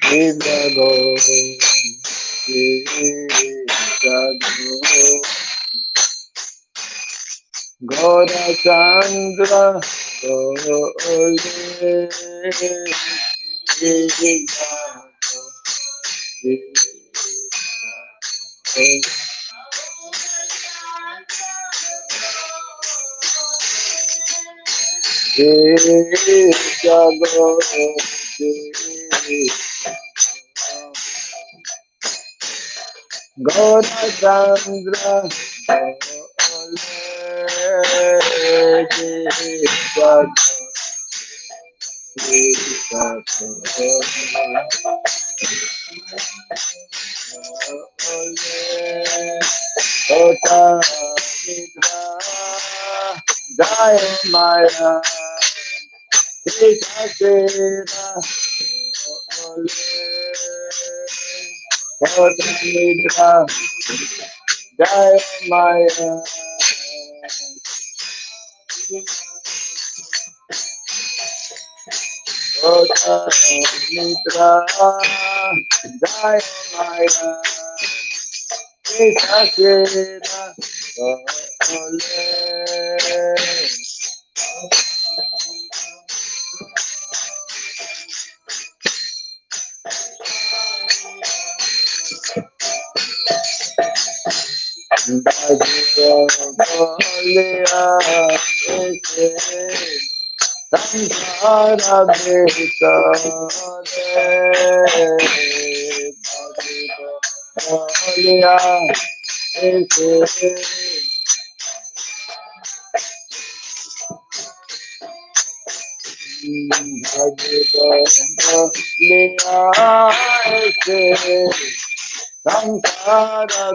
Vivago, Gora Chandra, Gora Chandra, Jaya Maya, Krishna Krishna, Nidra, Jaya Maya, Nidra, Jaya Maya, Krishna Krishna, Sankara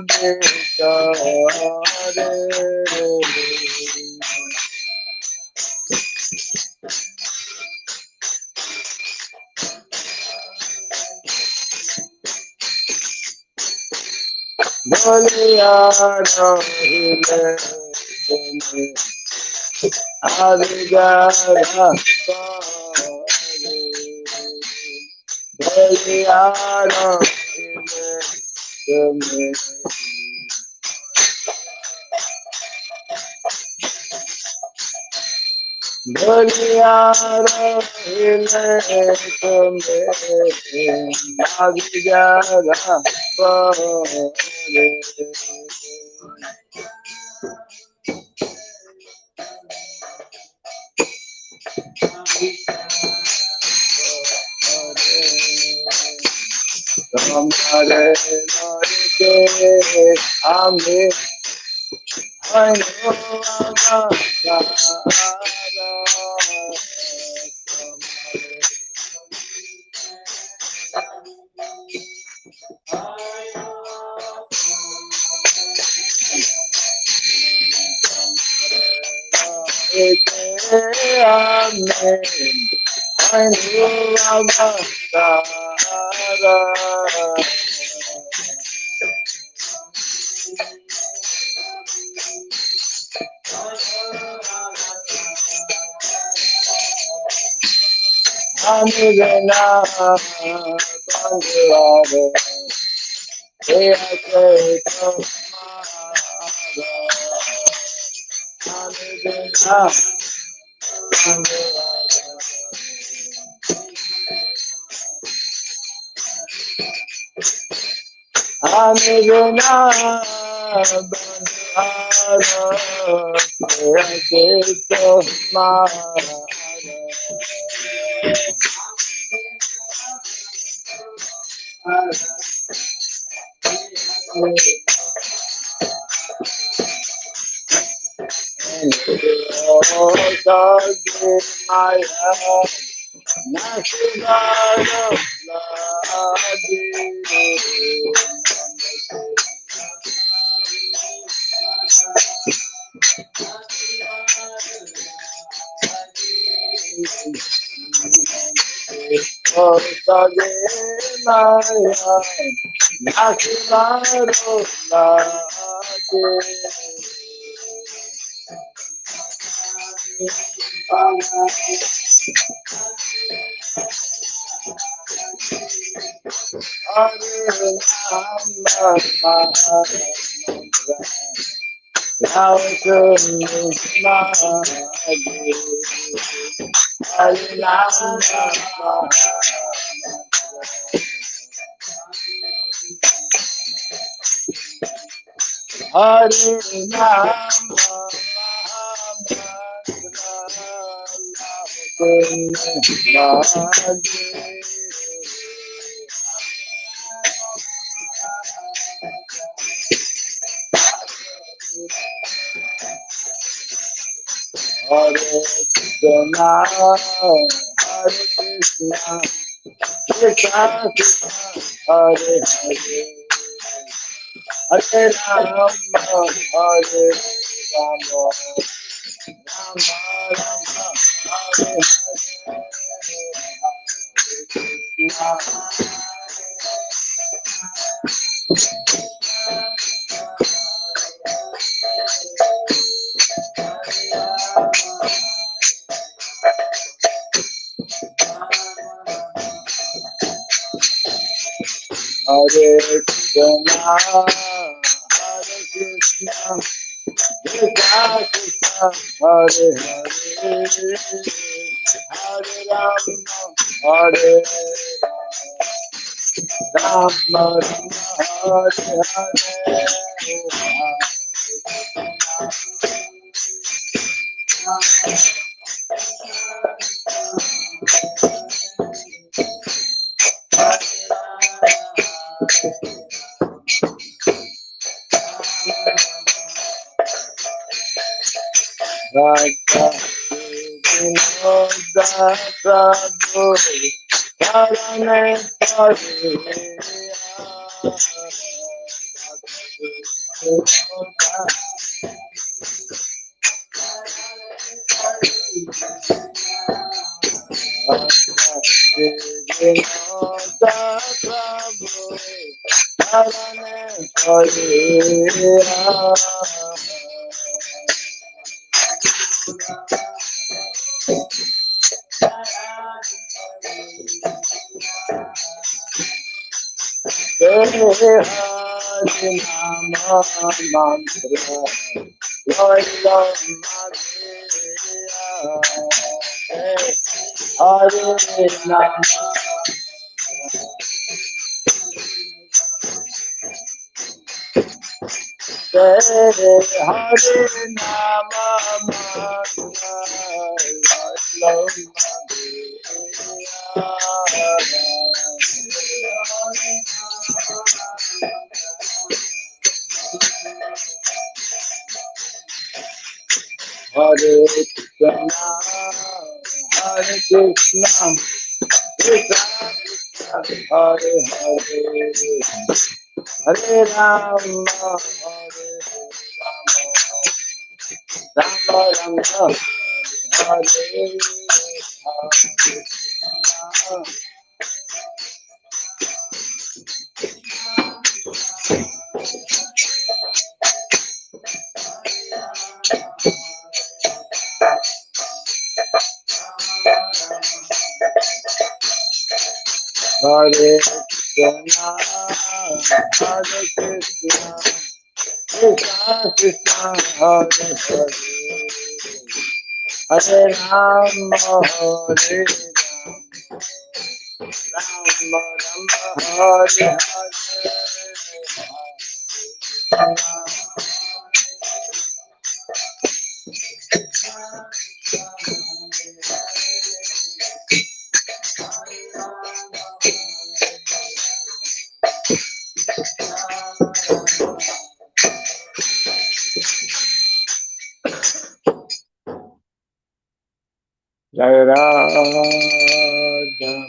Jai Radha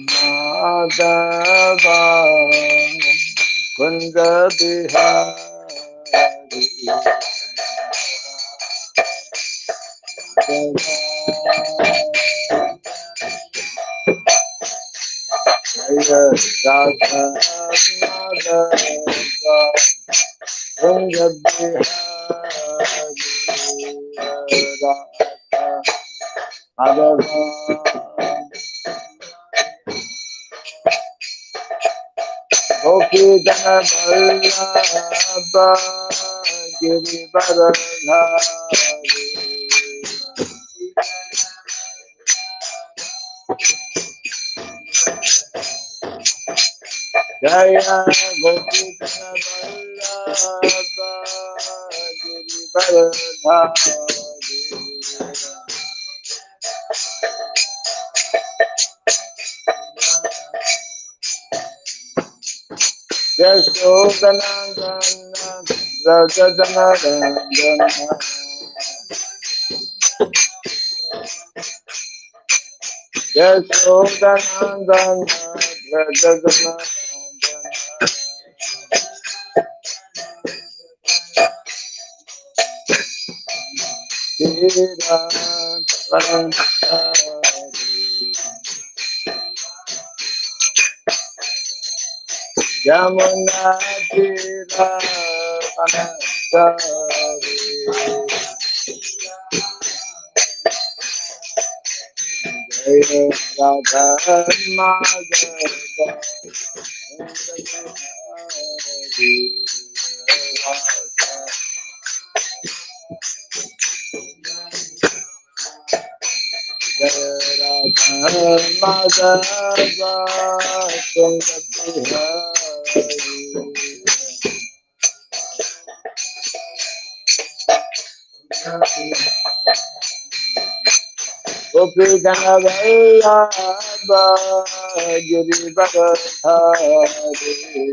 Madhava Kunda Bihari Jai Radha Madhava Kunda Bihari Radha Madhava Gopi Jana Vallabha Girivardhari Jaya Gopi Jana Vallabha Girivardhari Yashodanandana Rajajanarandana Yashodanandana Rajajanarandana Sridham Yamuna Tira Vanasari Jaya Radha Madhava Jaya Radha Madhava Gopi Jana Vallabha Girivardhari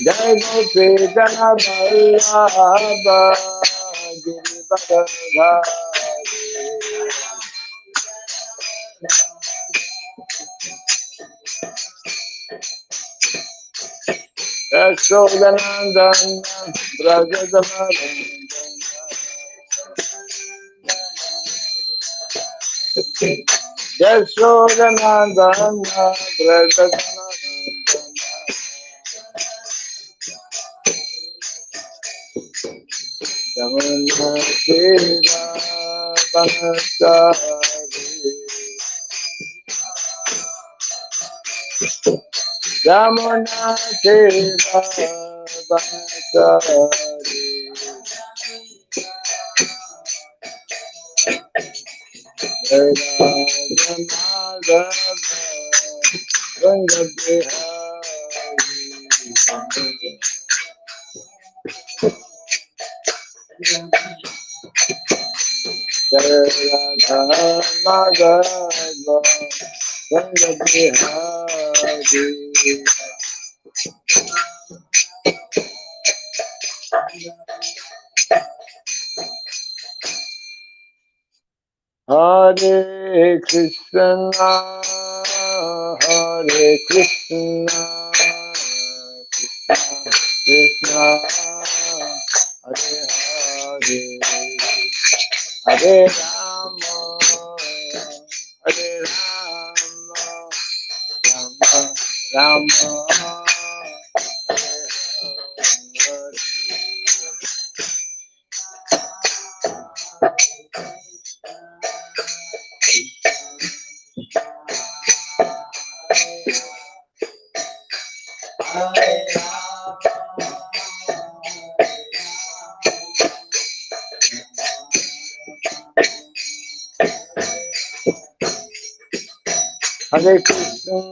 Jai Gopi Jana Vallabha Girivardhari Yashodanandana Brajajanarandana Yashodanandana Brajajanarandana Yamuna Tira Vanasari Yamuna Tira Vanasari Jaya Madhava Ganga Bihari Jaya Radha Madhava Ganga Bihari Hare Krishna Hare Krishna Krishna Hare Hare Hare Rama Hare Rama Rama Rama Hare Hare Hare Krishna,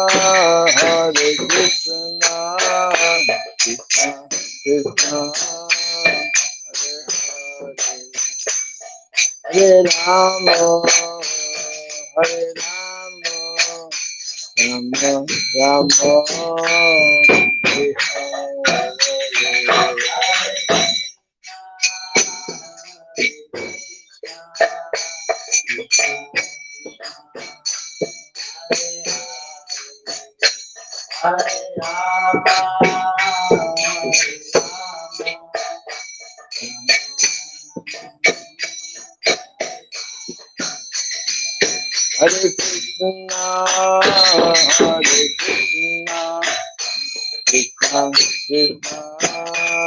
Hare Krishna, Krishna Krishna, Hare Hare, Hare Rama, Hare Rama, Rama Rama, Hare Hare Krishna, Hare Krishna, Krishna Krishna,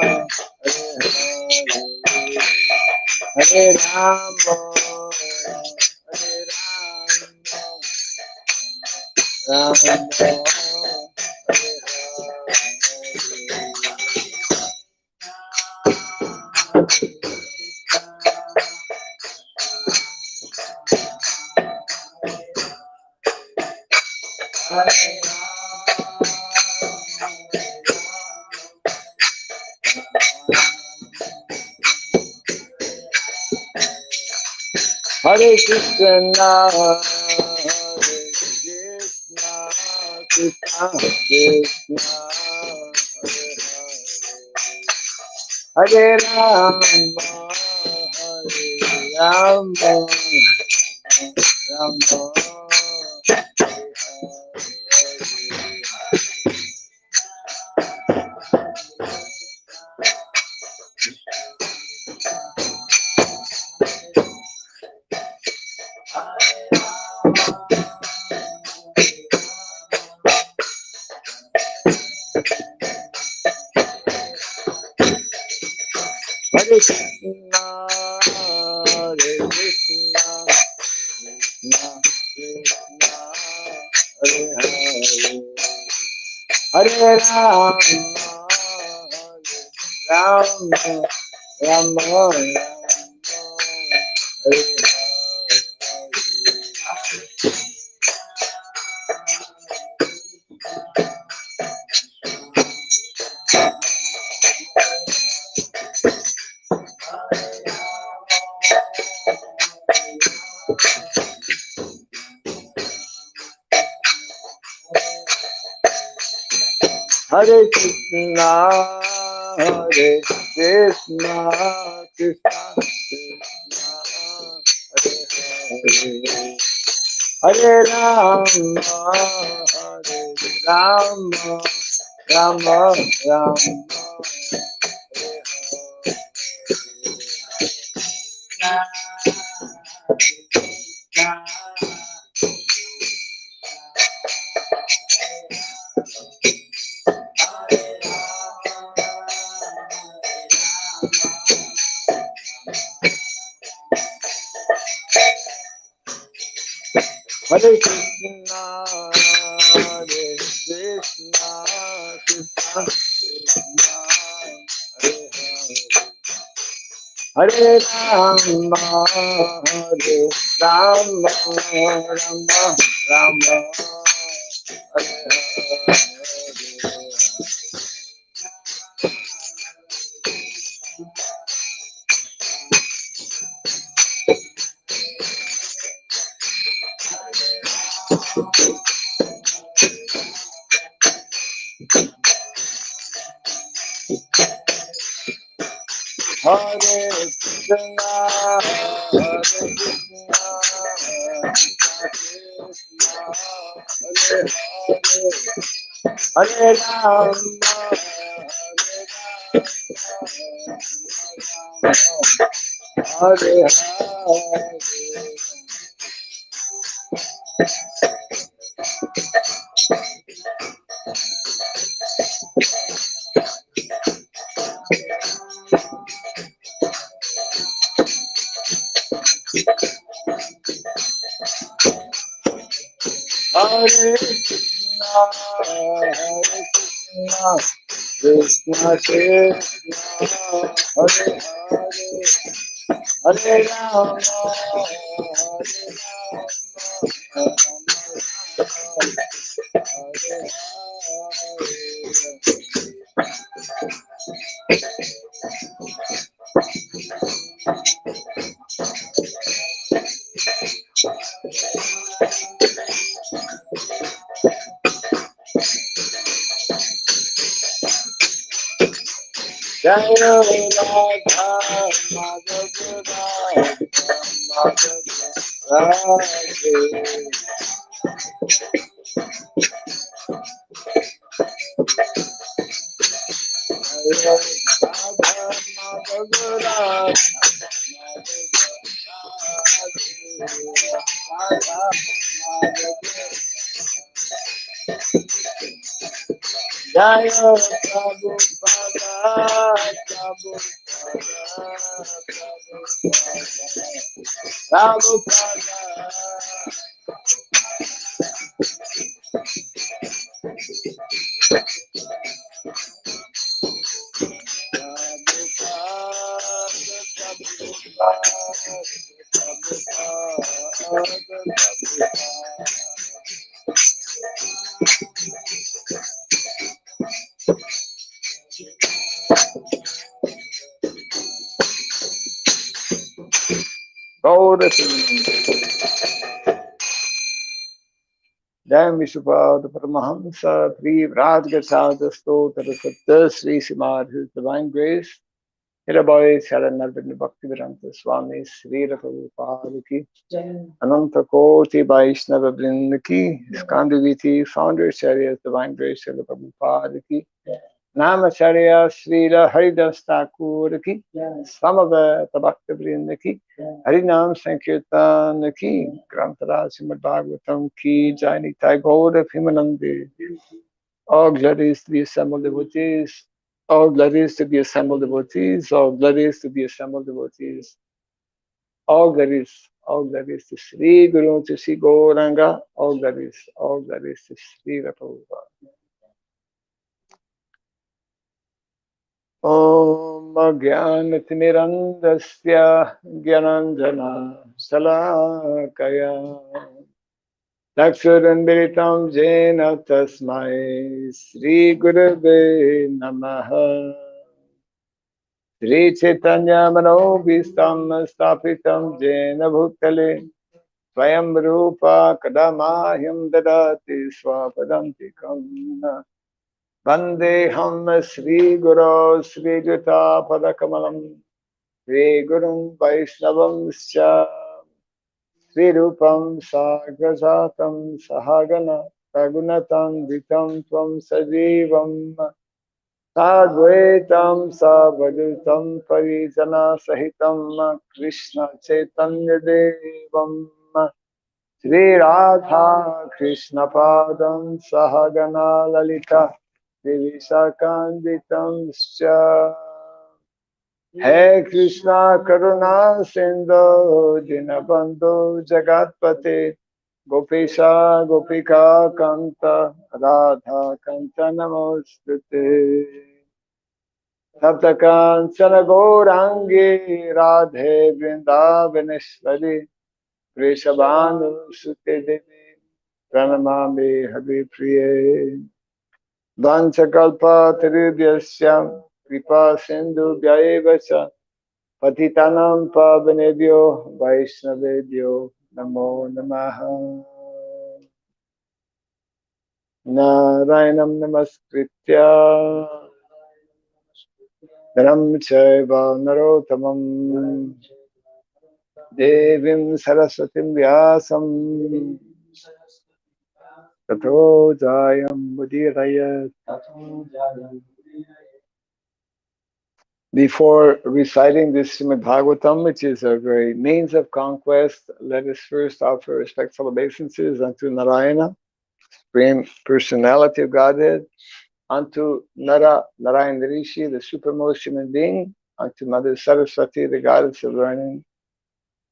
Rama, Hare Krishna, Krishna Krishna, Hare Rama, Hare Rama, Rama Hare Krishna, Hare Krishna, Krishna Krishna, Hare Hare, Hare Rama, Hare Rama, Rama Rama, Hare Hare Krishna, Hare Krishna, Krishna Krishna, Hare Hare, Hare Rama, Hare Rama, Rama Rama, Hare Krishna, Hare Krishna, Krishna Krishna, Hare Hare, Hare Rama, Hare Rama, Rama Rama, Hare Krishna, Hare Krishna, Krishna Hare Hare, Hare Rama, Hare Hare, Hare Krishna, Krishna Krishna, Hare Hare, Hare Rama, Hare Jai Radha Madhava Radhe. Jaya Prabhupada, Prabhupada, Jai Vishnupada Paramahamsa Pri Vrajgasada Stotra Satya Sri Srimad His Divine Grace Hirabai Sharan Narvin Bhakti Vedanta Swami Sri Prabhupada Ki Ananta Koti Vaishnava Vrinda Ki Skandiviti Founder Charya Divine Grace Srila Prabhupada Ki Namacharya Srila Haridas Thakur Ki Samaveta Bhakti Vrinda Ki Harinam Sankirtan Ki Grantara Srimad Bhagavatam Ki Jai Nitai Gaura Himanandi. All glories to the assembled devotees. All glories to the assembled devotees. All glories to the assembled devotees. All glories to Sri Guru, to Sri Gauranga. All glories to Sri Prabhupada. Om Jnanatirandasya Gyananjana Salakaya Lakshurandiritam Jena Tasmai Sri Gurave Namaha Sri Chaitanya Manobhistam Stapitam Jena Bhutale Swayam Rupa Kadamahyam Dadati Swapadantikam Vandeham Sri Guru Sri Juta Padakamalam Sri Gurum Vaishnavam Scha Sri Rupam Sagrajatam Sahagana Ragunatam Vitam Tvam Sajivam Sadvaitam Savadutam Parijana Sahitam Krishna Chaitanya Devam Sri Radha Krishna Padam Sahagana Lalita Divisakanditam Scha Hey Krishna Karuna Sindhu Dinabandhu Jagatpate Gopesha Gopika Kanta Radha Kanta Namostute Sapta Kancana Gourangi Radhe Vrindavaneshwari Vrishabhanu Sute Devi Pranamami Hari Priye Vanchakalpa Tirudyasyam Kripa Sindhu Vyayevacha Patitanam Pavanebhyo Vaishnavebhyo Namo Namaha Narayanam Namaskritya Dharam Chaiva Narottamam Devim Saraswatim Vyasam Tato Jayam Mudiraya. Before reciting this Srimad Bhagavatam, which is a great means of conquest, let us first offer respectful obeisances unto Narayana, Supreme Personality of Godhead, unto Narayana Rishi, the supremest human being, unto Mother Saraswati, the goddess of learning,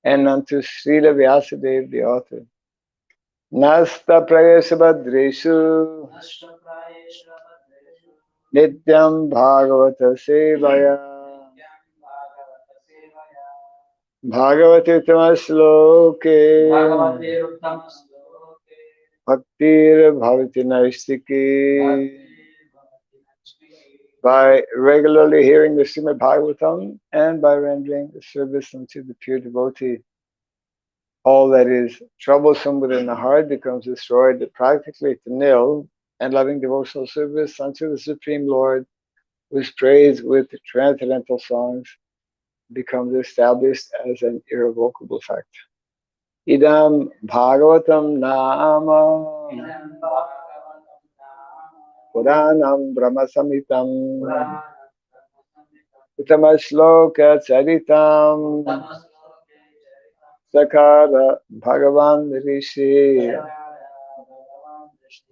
and unto Srila Vyasadeva, the author. Nasta Prayesha Bhadreshu Nityam Bhagavata Sevaya Bhagavati Tamasloke Bhaktir Bhavati Naistiki. By regularly hearing the Srimad Bhagavatam and by rendering service unto the pure devotee, all that is troublesome within the heart becomes destroyed practically to nil, and loving devotional service unto the Supreme Lord, whose praise with transcendental songs becomes established as an irrevocable fact. Idam Bhagavatam Nama Puranam Brahma Samitam Uttama-shloka Charitam Sakara Bhagavan Rishi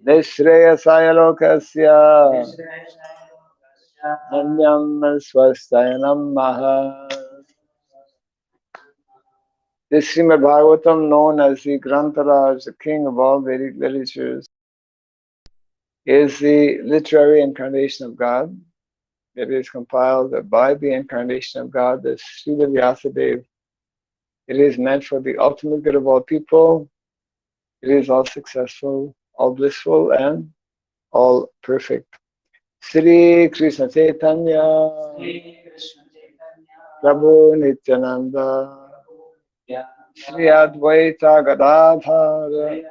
Nishreyasaya Lokasya Nanyam Swastayanam Maha. This Srimad Bhagavatam, known as the Grantaraj, the king of all Vedic literatures, is the literary incarnation of God. It is compiled by the incarnation of God, the Srila Vyasadeva. It is meant for the ultimate good of all people. It is all successful, all blissful, and all perfect. Sri Krishna Chaitanya, Prabhu Nityananda, Sri Advaita Gadadhara,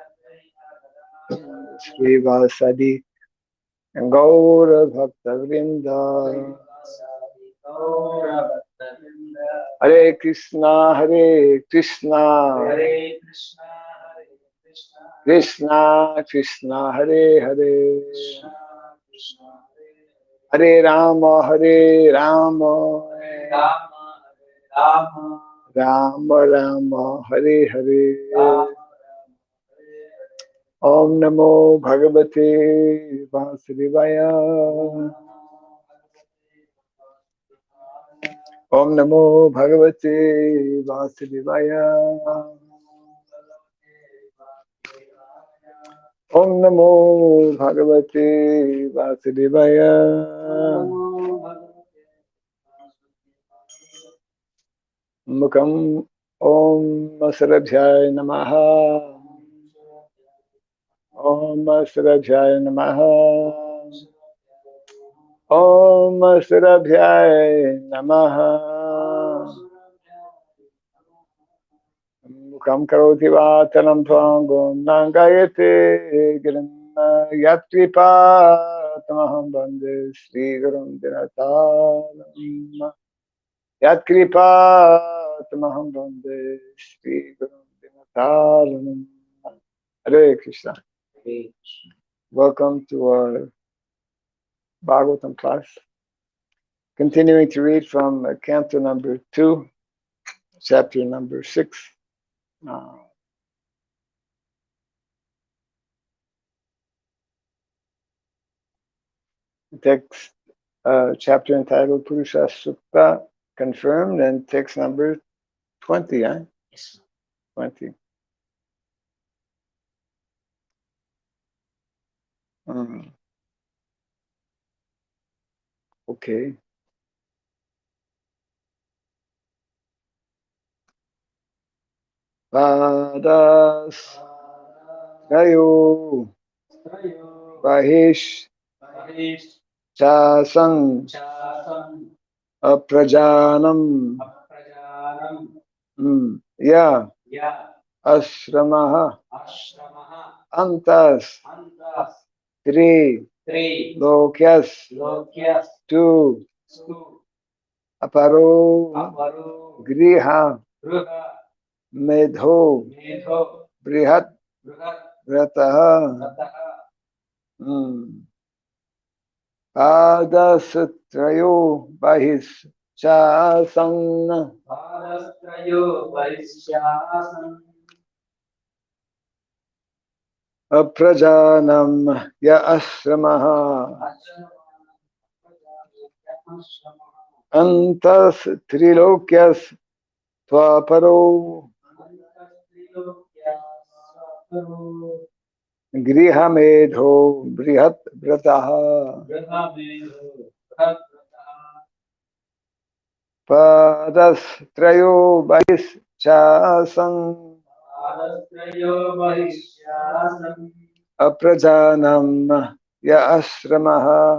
Sri Vasadi, and Gaura Bhakta Vrinda. Hare Krishna, Krishna Krishna, Hare Hare, Hare Rama, Rama Rama, Hare Hare. Om Namo Bhagavate Vasudevaya. Om Namo Bhagavate Vasudevaya. Om Namo Bhagavate Vasudevaya. Mukam Om Sarabhyaya Namaha. Om Sarabhyaya Namaha. Om Sarabhyaya Namaha. Mukam karoti vātanam tvangam nangayate giranna yatripa tamaham bande Sri Gurum Dinatalam. Yatkripa tamaham bande Sri Gurum Dinatalam. Hare Krishna. Welcome to our Bhagavatam class. Continuing to read from canto number 2, chapter number 6. Text, chapter entitled Purusha Sukta, confirmed, and text number 20. Yes. 20. Okay. Vadas Rayo Vahish Chasang Aprajanam Ya Ashramaha Antas Tri Lokyas Tu Aparo Griha Medho Brihat Vrataha Padasatrayo Bahis Chasang Aprajanam Ya Ashramaha Antas Trilokyas Tvaparo Grihamedho Brihat Vrataha Padastrayo Bahis Chasang Aprajanam Ya Ashramaha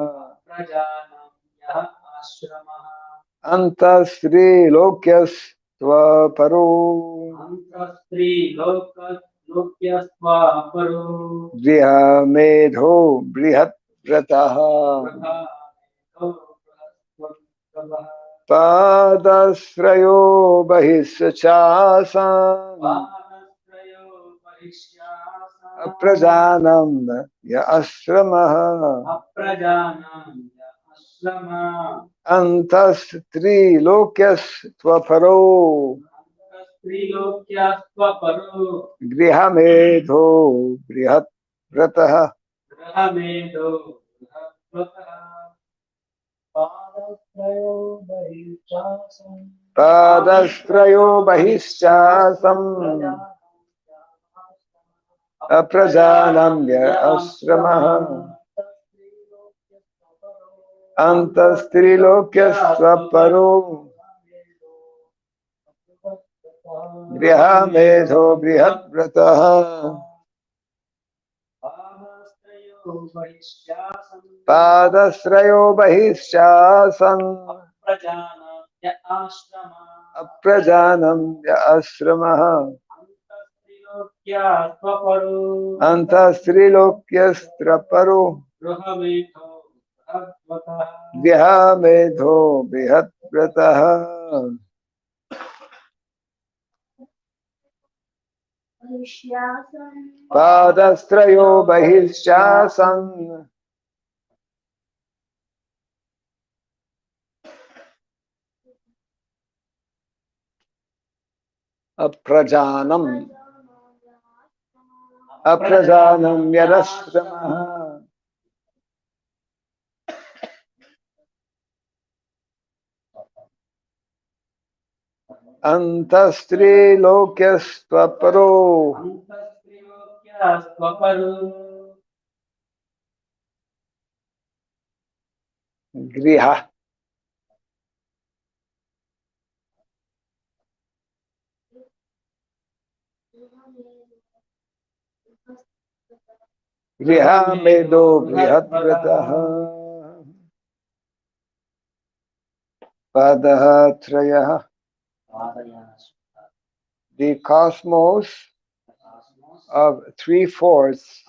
Antasri Lokyas Tvaparo Grihamedho Brihat Vrataha Padasrayo Bahis Chasang Aprajanam Ya Ashramaha Antas Tri Lokyas Tvaparo Grihamedho Brihat Vrataha. Padastrayo bahishchasam aprajanamya ashramaha antastrilokyasvaparo grihamedho brihatvrataha Padastrayo bahishchasam aprajanamya ashramaha antastrilokyasvaparo grihamedho brihatvrataha Padastrayo bahishchasam aprajanam yadashramaha antastrilokyasvaparo griha grihamedo brihatvrataha Padaha Trayaha. The cosmos of 3/4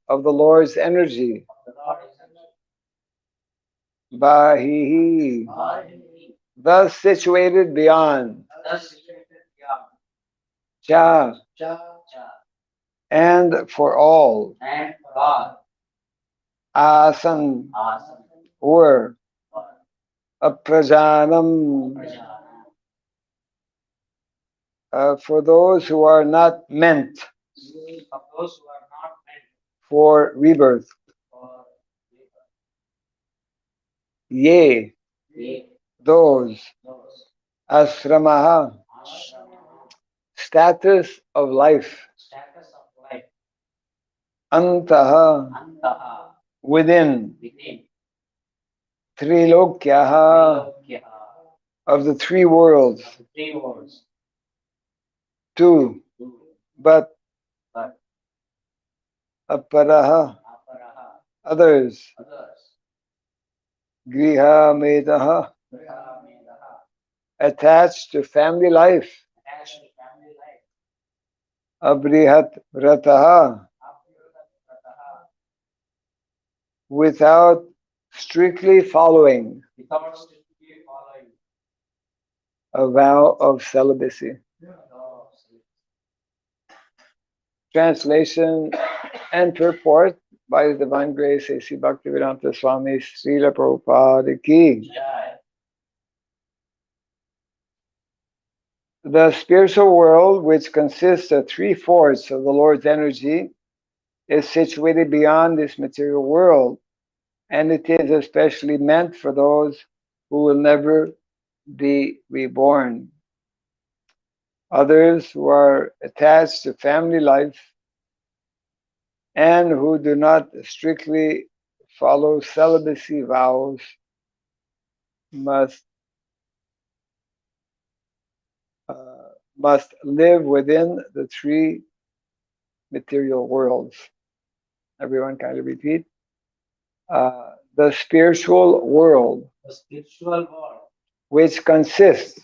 of the Lord's energy. Bahihi. Thus situated beyond. Cha. And for all. Asan. Were. Aprajanam. For those who are not meant for rebirth. Ye. Those. Asramaha. Status of life. Antaha. Within. Trilokyaha. Of the three worlds. Two. But. Aparaha. Others. Griha medaha. Attached to family life. Abrihat vrataha. Without strictly following a vow of celibacy. Translation and purport by His Divine Grace A.C. Bhaktivedanta Swami Srila Prabhupada Ki. The spiritual world, which consists of 3/4 of the Lord's energy, is situated beyond this material world, and it is especially meant for those who will never be reborn. Others who are attached to family life and who do not strictly follow celibacy vows must live within the 3 material worlds. Everyone kind of repeat. The spiritual world, which consists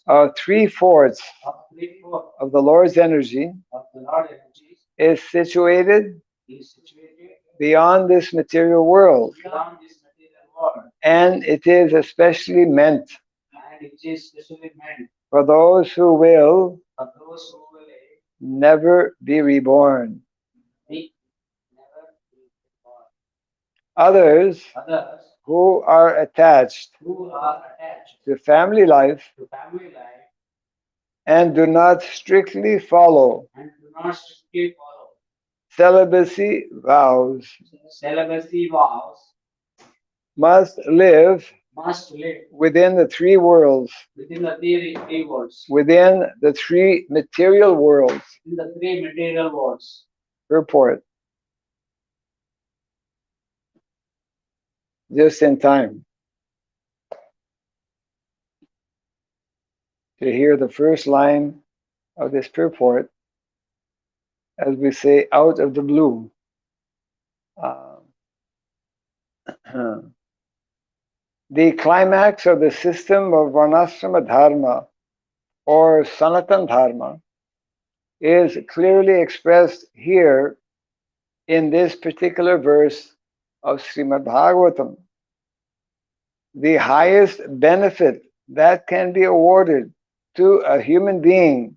of 3/4 of the Lord's energy, is situated beyond this material world, and it is especially meant for those who will never be reborn. Others who are attached to family life and do not strictly follow celibacy vows must live within the three worlds, within the three worlds, within the three material worlds. in the three material worlds. Purport. Just in time to hear the first line of this purport, as we say, out of the blue. The climax of the system of Varnasrama Dharma or Sanatan Dharma is clearly expressed here in this particular verse of Srimad Bhagavatam. The highest benefit that can be awarded to a human being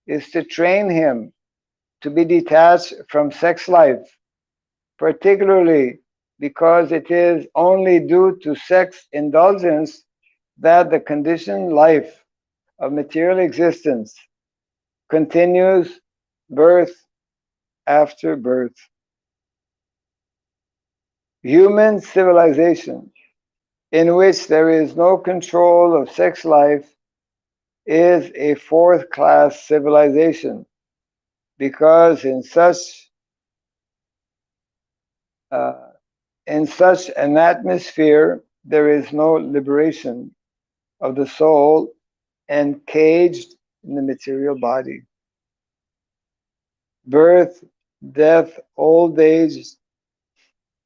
is to train him to be detached from sex life, particularly because it is only due to sex indulgence that the conditioned life of material existence continues birth after birth. Human civilization, in which there is no control of sex life, is a fourth-class civilization, because in such an atmosphere there is no liberation of the soul encaged in the material body. Birth, death, old age,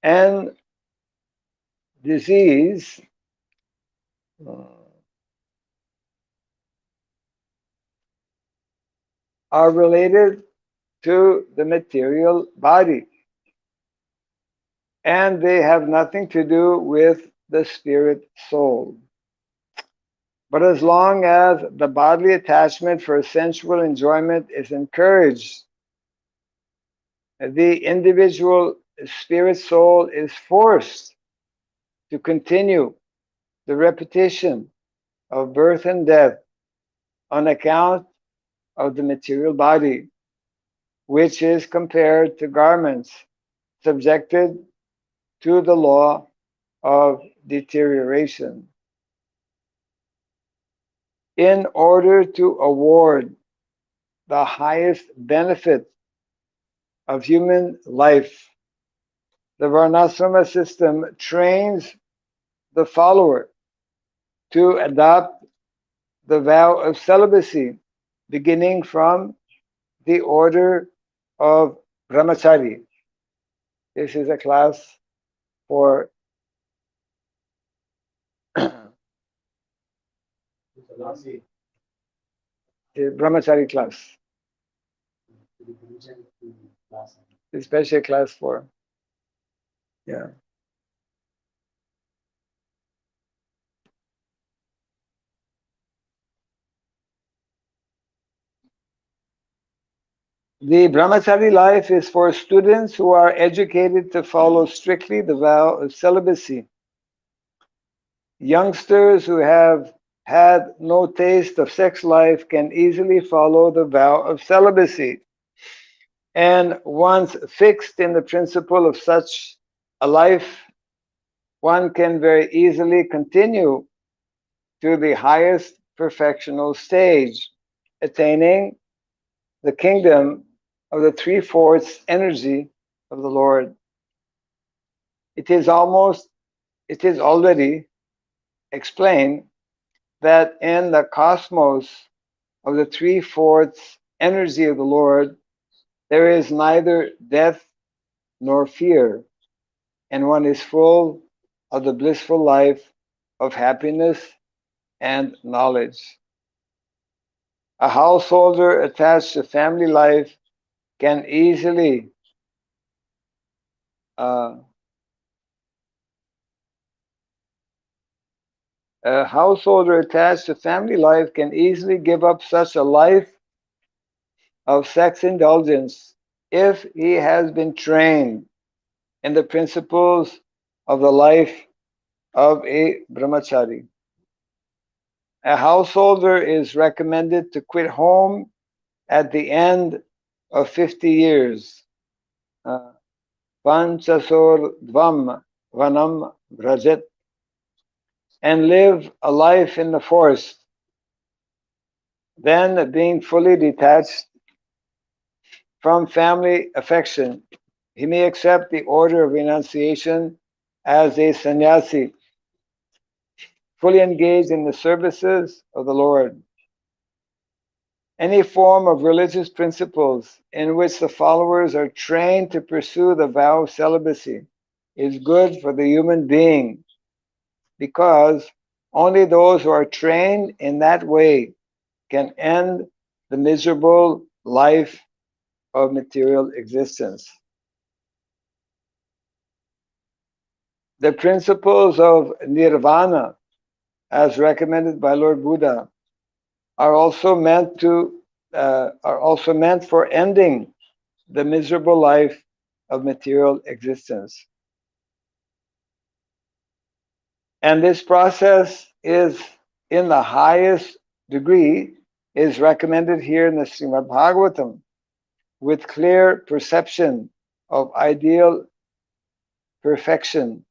and disease are related to the material body, and they have nothing to do with the spirit soul. But as long as the bodily attachment for sensual enjoyment is encouraged, the individual spirit soul is forced to continue the repetition of birth and death on account of the material body, which is compared to garments subjected to the law of deterioration. In order to award the highest benefit of human life, the Varnasrama system trains the follower to adopt the vow of celibacy, beginning from the order of brahmachari. This is a class for the brahmachari class, especially class 4. Yeah. The brahmachari life is for students who are educated to follow strictly the vow of celibacy. Youngsters who have had no taste of sex life can easily follow the vow of celibacy. And once fixed in the principle of such a life, one can very easily continue to the highest perfectional stage, attaining the kingdom of the three-fourths energy of the Lord. It is already explained that in the cosmos of the three-fourths energy of the Lord, there is neither death nor fear, and one is full of the blissful life of happiness and knowledge. A householder attached to family life can easily a householder attached to family life can easily give up such a life of sex indulgence if he has been trained in the principles of the life of a brahmachari. A householder is recommended to quit home at the end of 50 years. Panchasor dvam vanam vrajet and live a life in the forest. Then, being fully detached from family affection, he may accept the order of renunciation as a sannyasi, fully engaged in the services of the Lord. Any form of religious principles in which the followers are trained to pursue the vow of celibacy is good for the human being, because only those who are trained in that way can end the miserable life of material existence. The principles of nirvana, as recommended by Lord Buddha, are also meant for ending the miserable life of material existence. And this process is, in the highest degree, is recommended here in the Srimad Bhagavatam, with clear perception of ideal perfection,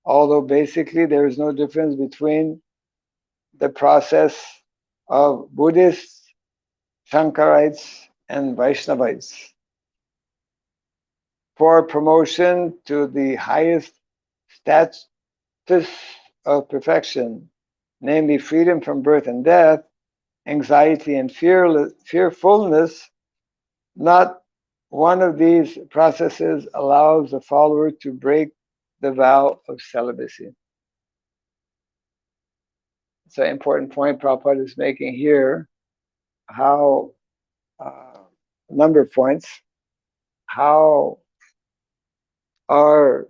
although basically there is no difference between the process of Buddhists, Shankarites, and Vaishnavites. For promotion to the highest status of perfection, namely freedom from birth and death, anxiety and fearfulness, not one of these processes allows the follower to break the vow of celibacy. It's an important point Prabhupada is making here, how a number of points, how our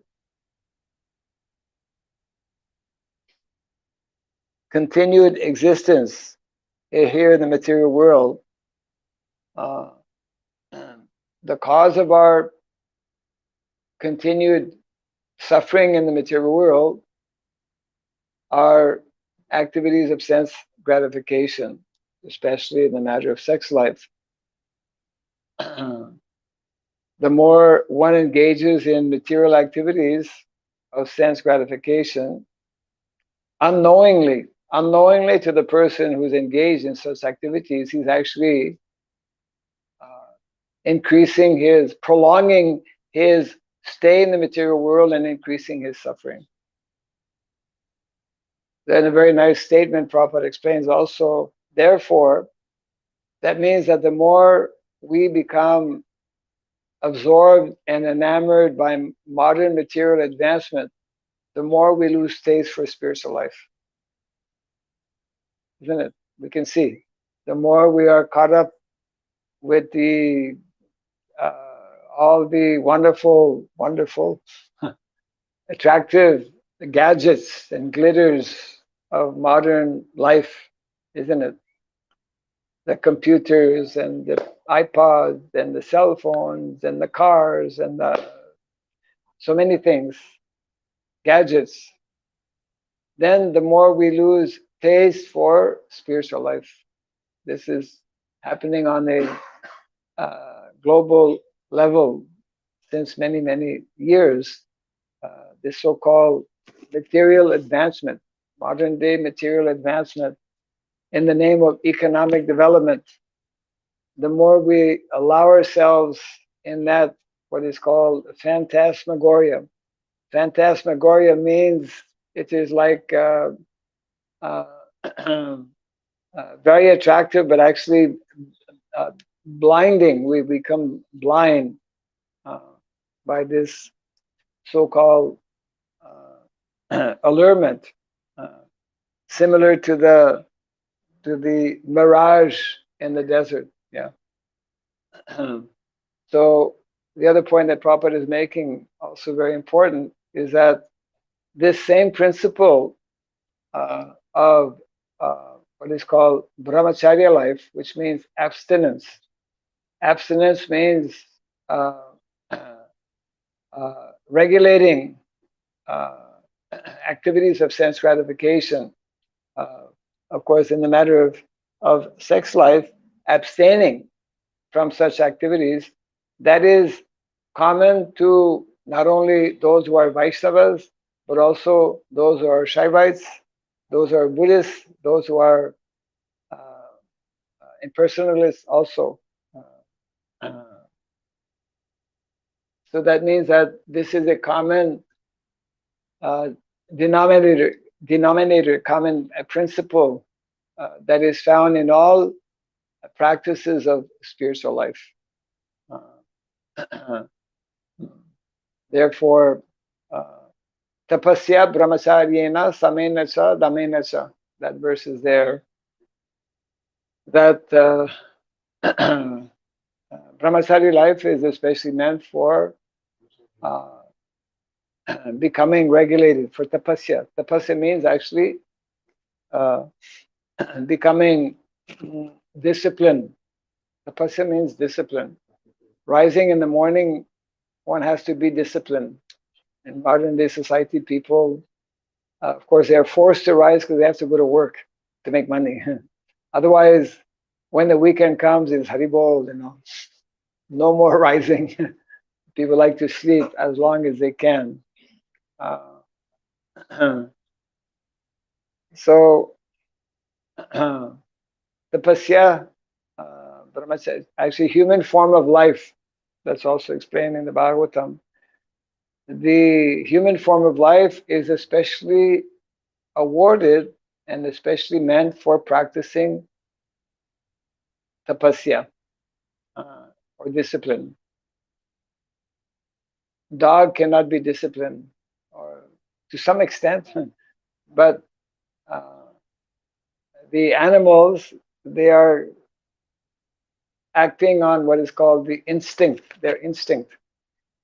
continued existence here in the material world, the cause of our continued suffering in the material world are activities of sense gratification, especially in the matter of sex life. The more one engages in material activities of sense gratification, unknowingly to the person who's engaged in such activities, he's actually prolonging his stay in the material world and increasing his suffering. Then a very nice statement Prabhupada explains also, therefore, that means that the more we become absorbed and enamored by modern material advancement, the more we lose taste for spiritual life. Isn't it? We can see. The more we are caught up with the all the wonderful, attractive gadgets and glitters of modern life, isn't it? The computers and the iPods and the cell phones and the cars and so many things, gadgets. Then the more we lose taste for spiritual life. This is happening on a global level since many, many years. This so-called material advancement, modern day material advancement in the name of economic development, the more we allow ourselves in that, what is called phantasmagoria. Phantasmagoria means it is like very attractive, but actually blinding. We become blind by this so-called allurement, similar to the mirage in the desert. Yeah. So the other point that Prabhupada is making, also very important, is that this same principle of what is called brahmacharya life, which means abstinence. Abstinence means regulating activities of sense gratification. Of course, in the matter of sex life, abstaining from such activities, that is common to not only those who are Vaishnavas, but also those who are Shaivites those who are Buddhists, those who are impersonalists also. Uh, so that means that this is a common uh, denominator, common principle that is found in all practices of spiritual life. Therefore, tapasya brahmacharyena samena cha damena cha. That verse is there. That brahmachari life is especially meant for becoming regulated, for tapasya. Tapasya means actually becoming disciplined. Tapasya means discipline. Rising in the morning, one has to be disciplined. In modern day society, people, of course, they are forced to rise because they have to go to work to make money. Otherwise, when the weekend comes, it's haribol, no more rising. People like to sleep as long as they can. So, the pasya, brahmacharya, actually human form of life, that's also explained in the Bhagavatam. The human form of life is especially awarded and especially meant for practicing tapasya or discipline. Dog cannot be disciplined, or to some extent, but the animals, they are acting on what is called the instinct, their instinct.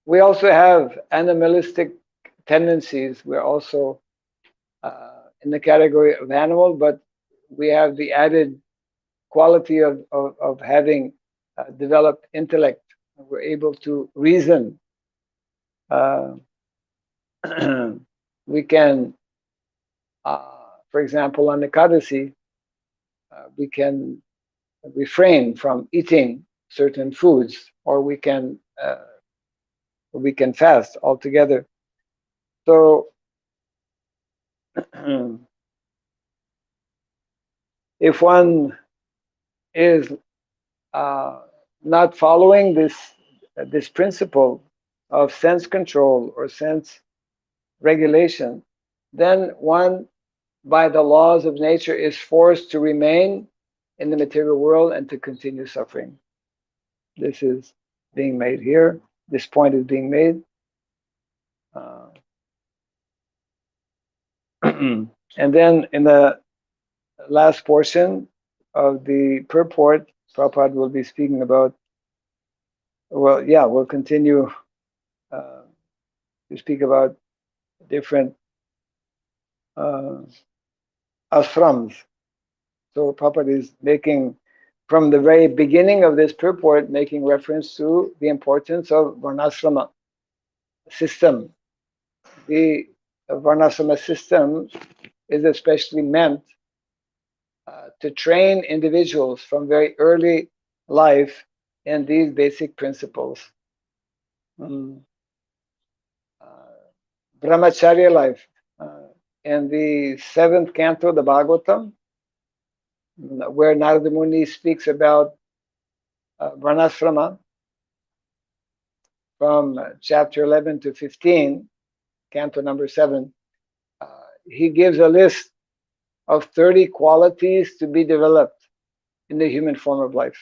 We also have animalistic tendencies. We're also in the category of animal, but we have the added quality of having developed intellect. We're able to reason. We can, for example, on Ekadasi, we can refrain from eating certain foods, or we can fast altogether. So if one is not following this principle of sense control or sense regulation, then one, by the laws of nature, is forced to remain in the material world and to continue suffering. This is being made here. This point is being made. And then in the last portion of the purport, Prabhupada will be speaking about, we'll continue to speak about different ashrams. So Prabhupada is making, from the very beginning of this purport, making reference to the importance of Varnasrama system. The Varnasrama system is especially meant to train individuals from very early life in these basic principles. Brahmacharya life. In the 7th canto of the Bhagavatam, where Narada Muni speaks about Varnasrama from chapter 11 to 15, canto number 7, he gives a list of 30 qualities to be developed in the human form of life.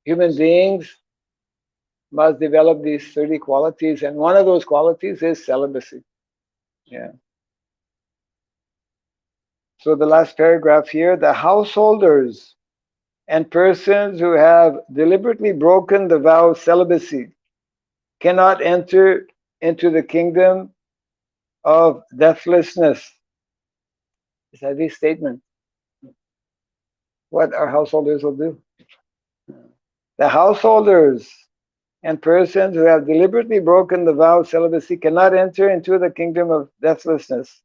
Human beings must develop these 30 qualities, and one of those qualities is celibacy. Yeah. So the last paragraph here, the householders and persons who have deliberately broken the vow of celibacy cannot enter into the kingdom of deathlessness. It's a heavy statement. What our householders will do. The householders and persons who have deliberately broken the vow of celibacy cannot enter into the kingdom of deathlessness.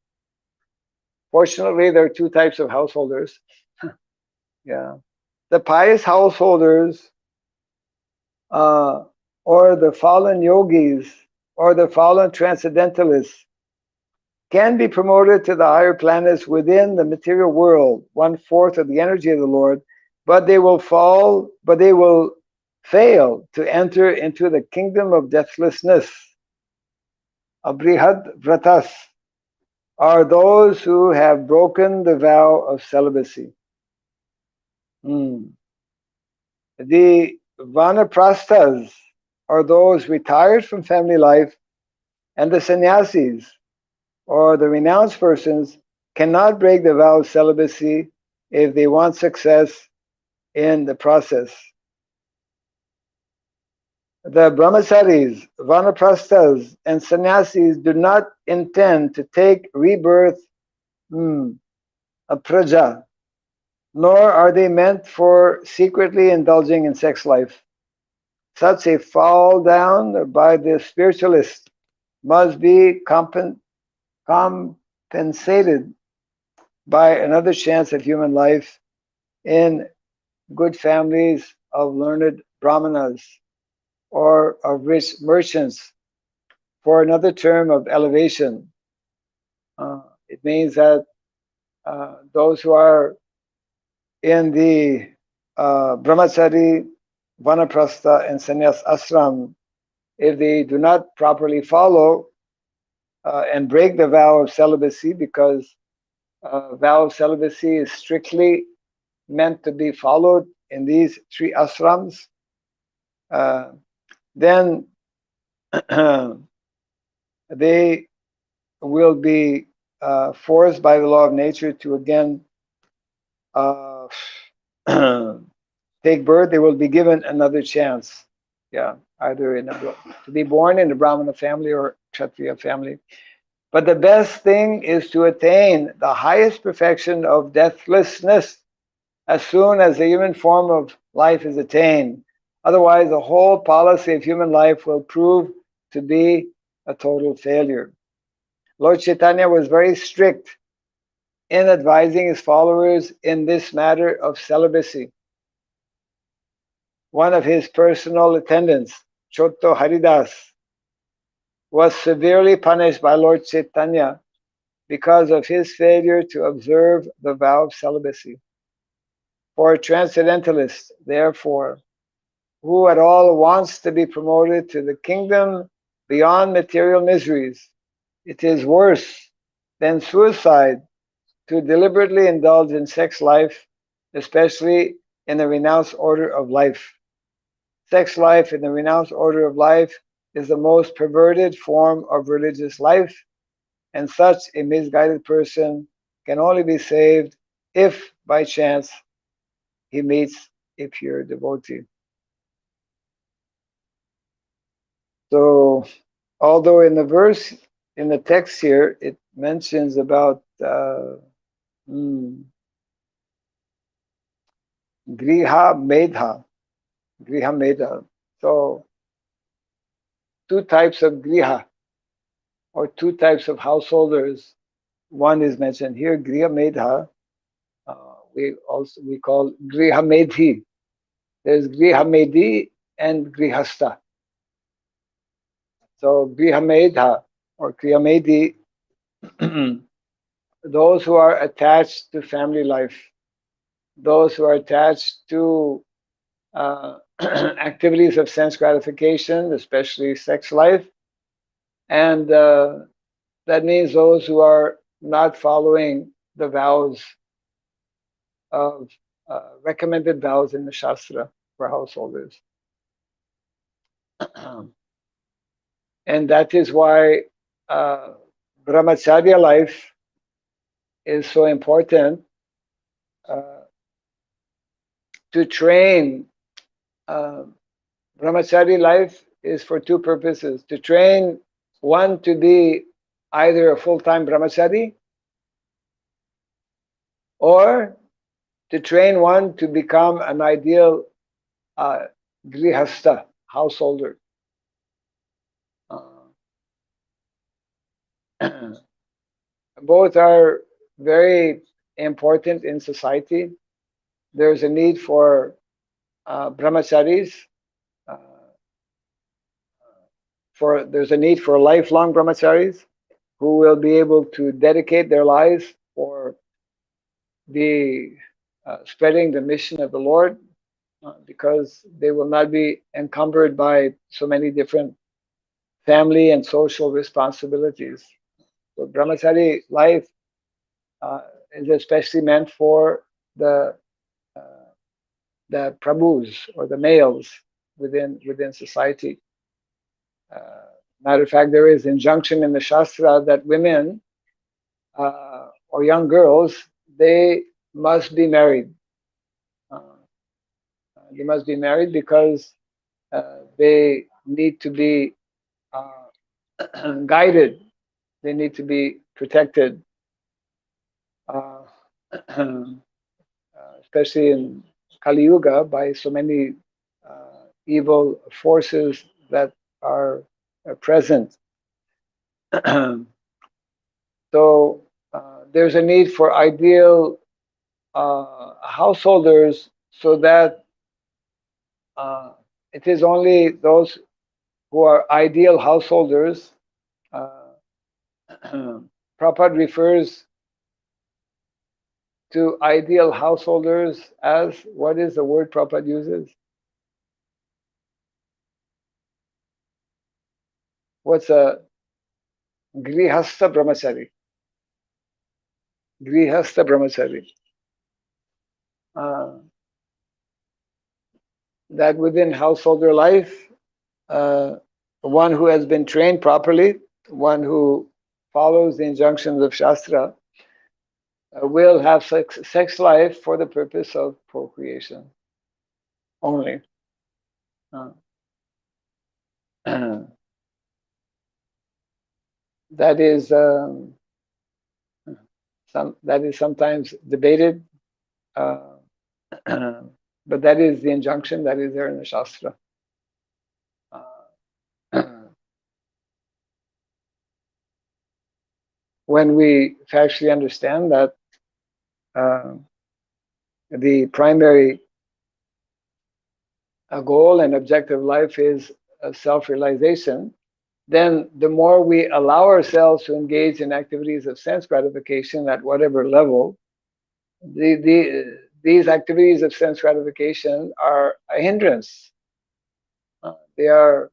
Fortunately, there are two types of householders. Yeah. The pious householders, or the fallen yogis, or the fallen transcendentalists, can be promoted to the higher planets within the material world, 1/4 of the energy of the Lord, but they will fail to enter into the kingdom of deathlessness. Abrihad Vratas are those who have broken the vow of celibacy. The Vanaprasthas are those retired from family life, and the sannyasis, or the renounced persons, cannot break the vow of celibacy if they want success in the process. The brahmacharis, vanaprasthas, and sannyasis do not intend to take rebirth, a praja, nor are they meant for secretly indulging in sex life. Such a fall down by the spiritualist must be compensated by another chance of human life in good families of learned brahmanas or of rich merchants for another term of elevation. It means that those who are in the brahmachari, vanaprastha, and sannyas ashram, if they do not properly follow and break the vow of celibacy, because vow of celibacy is strictly meant to be followed in these three ashrams, then they will be forced by the law of nature to again take birth. They will be given another chance. Yeah, either to be born in a Brahmana family or Kshatriya family. But the best thing is to attain the highest perfection of deathlessness as soon as the human form of life is attained. Otherwise, the whole policy of human life will prove to be a total failure. Lord Chaitanya was very strict in advising his followers in this matter of celibacy. One of his personal attendants, Chotto Haridas, was severely punished by Lord Chaitanya because of his failure to observe the vow of celibacy. For a transcendentalist, therefore, who at all wants to be promoted to the kingdom beyond material miseries, it is worse than suicide to deliberately indulge in sex life, especially in the renounced order of life. Sex life in the renounced order of life is the most perverted form of religious life, and such a misguided person can only be saved if, by chance, he meets a pure devotee. So, although in the verse, in the text here, it mentions about griha medha, griha medha. So, two types of griha, or two types of householders. One is mentioned here, griha medha. We call griha medhi. There's griha medhi and grihasta. So griha medha or griha medhi, those who are attached to family life, those who are attached to activities of sense gratification, especially sex life, and that means those who are not following the vows of recommended vows in the Shastra for householders. And that is why brahmacharya life is so important, to train. Brahmachari life is for two purposes: to train one to be either a full-time brahmachari, or to train one to become an ideal grihastha, householder. Both are very important in society. There's a need for brahmacharis. There's a need for lifelong brahmacharis, who will be able to dedicate their lives for the spreading the mission of the Lord, because they will not be encumbered by so many different family and social responsibilities. So brahmachari life is especially meant for the uh, prabhus or the males within society. Matter of fact, there is injunction in the Shastra that women or young girls, they must be married. They must be married because they need to be guided. They need to be protected, uh, especially in Kali Yuga, by so many evil forces that are present. So there's a need for ideal householders, so that it is only those who are ideal householders. Prabhupada refers to ideal householders as, what is the word Prabhupada uses? What's a grihastha brahmachari? Grihastha brahmachari. That within householder life, one who has been trained properly, one who follows the injunctions of Shastra, will have sex life for the purpose of procreation only. That is that is sometimes debated, but that is the injunction that is there in the Shastra. When we factually understand that the primary goal and objective of life is self-realization, then the more we allow ourselves to engage in activities of sense gratification at whatever level, these activities of sense gratification are a hindrance. They are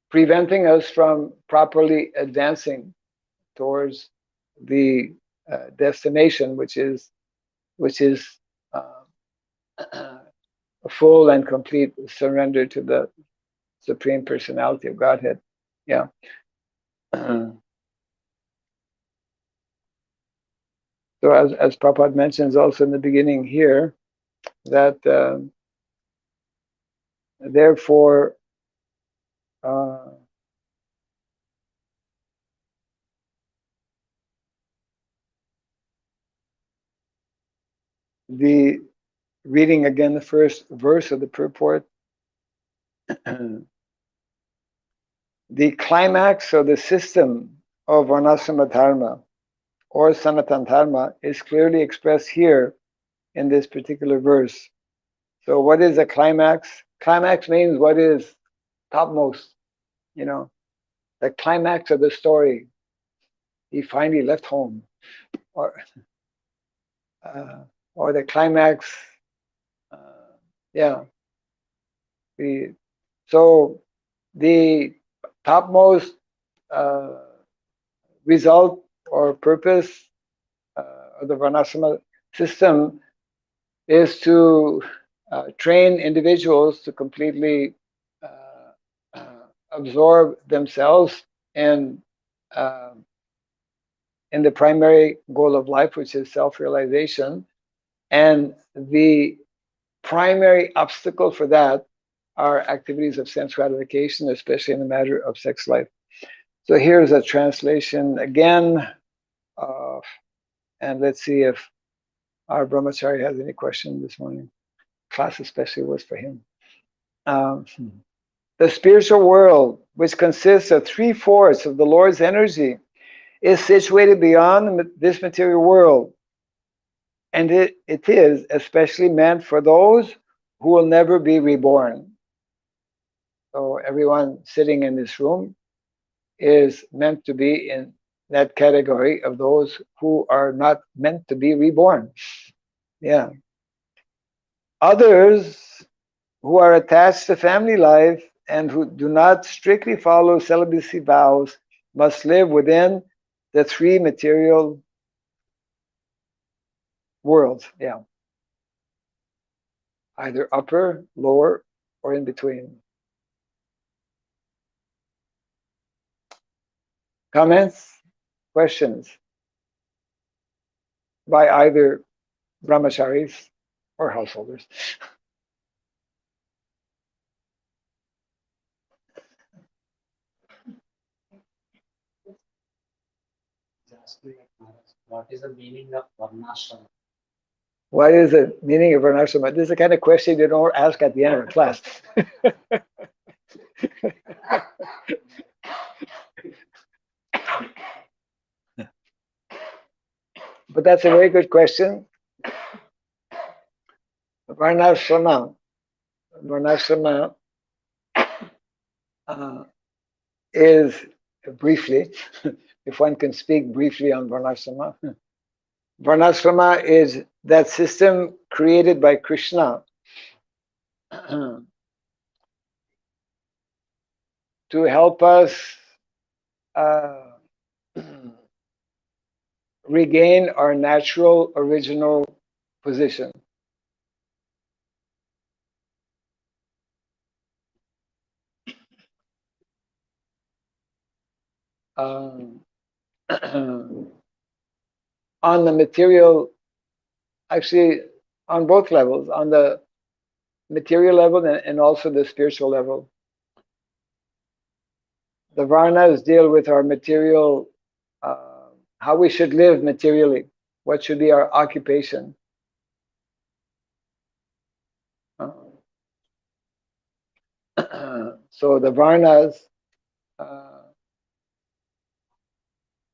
preventing us from properly advancing towards the destination, which is a full and complete surrender to the Supreme Personality of Godhead. Yeah. So as Prabhupada mentions also in the beginning here, that therefore the reading again the first verse of the purport, the climax of the system of Varnasrama Dharma or Sanatana Dharma is clearly expressed here in this particular verse. So what is a climax? Climax means what is topmost, the climax of the story. He finally left home, or the climax. Yeah. So the topmost result or purpose of the Varnasrama system is to train individuals to completely absorb themselves in the primary goal of life, which is self-realization. And the primary obstacle for that are activities of sense gratification, especially in the matter of sex life. So here's a translation again, and let's see if our brahmachari has any question this morning. Class especially was for him. The spiritual world, which consists of 3/4 of the Lord's energy, is situated beyond this material world, and it is especially meant for those who will never be reborn. So everyone sitting in this room is meant to be in that category of those who are not meant to be reborn. Yeah. Others who are attached to family life and who do not strictly follow celibacy vows must live within the three material worlds. Yeah. Either upper, lower, or in between. Comments? Questions? By either brahmacharis or householders. What is the meaning of Varnasrama? What is the meaning of Varnasrama? This is the kind of question you don't ask at the end of a class. But that's a very good question. Varnasrama. Varnasrama is briefly, if one can speak briefly on Varnasrama, Varnasrama is that system created by Krishna to help us regain our natural original position. On the material, actually on both levels, on the material level and also the spiritual level. The Varnas deal with our material, how we should live materially, what should be our occupation. So the Varnas,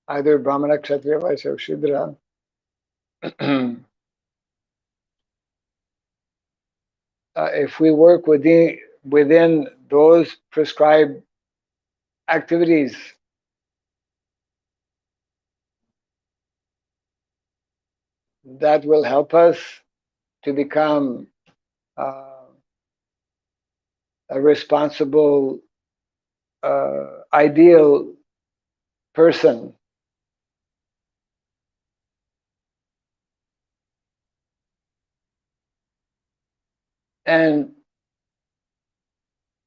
either Brahmana, Kshatriya, Vaishya, or Shudra, if we work within those prescribed activities, that will help us to become a responsible, ideal person. And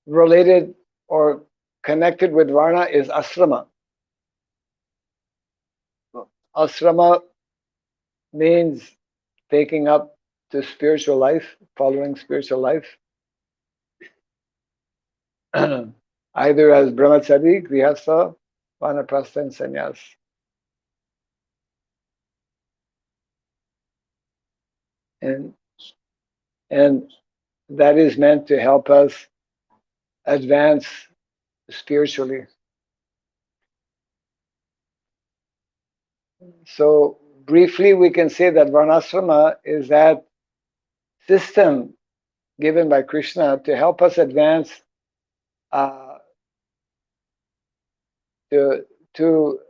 related or connected with Varna is asrama. Asrama means taking up the spiritual life, following spiritual life, either as brahmachari, grihastha, vanaprastha, and sannyas. And that is meant to help us advance spiritually. So briefly, we can say that Varnasrama is that system given by Krishna to help us advance to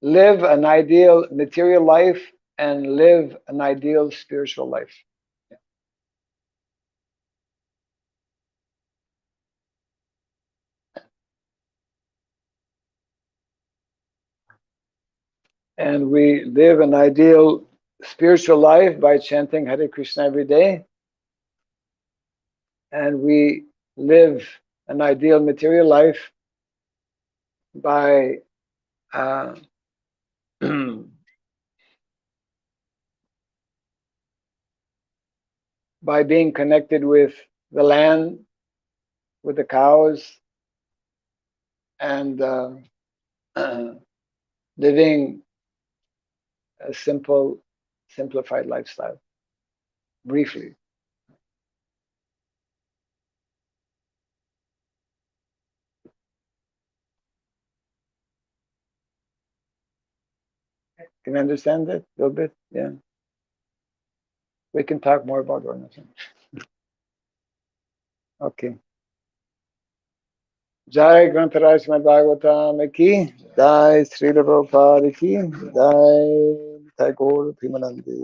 live an ideal material life and live an ideal spiritual life. And we live an ideal spiritual life by chanting Hare Krishna every day. And we live an ideal material life by by being connected with the land, with the cows, and living a simplified lifestyle. Briefly. Can you understand that a little bit? Yeah. We can talk more about Varnasrama. Okay. Jai Grantaraj Srimad Bhagavatam ki, Jai Srila Prabhupada ki, Jai Thakur Primanandi.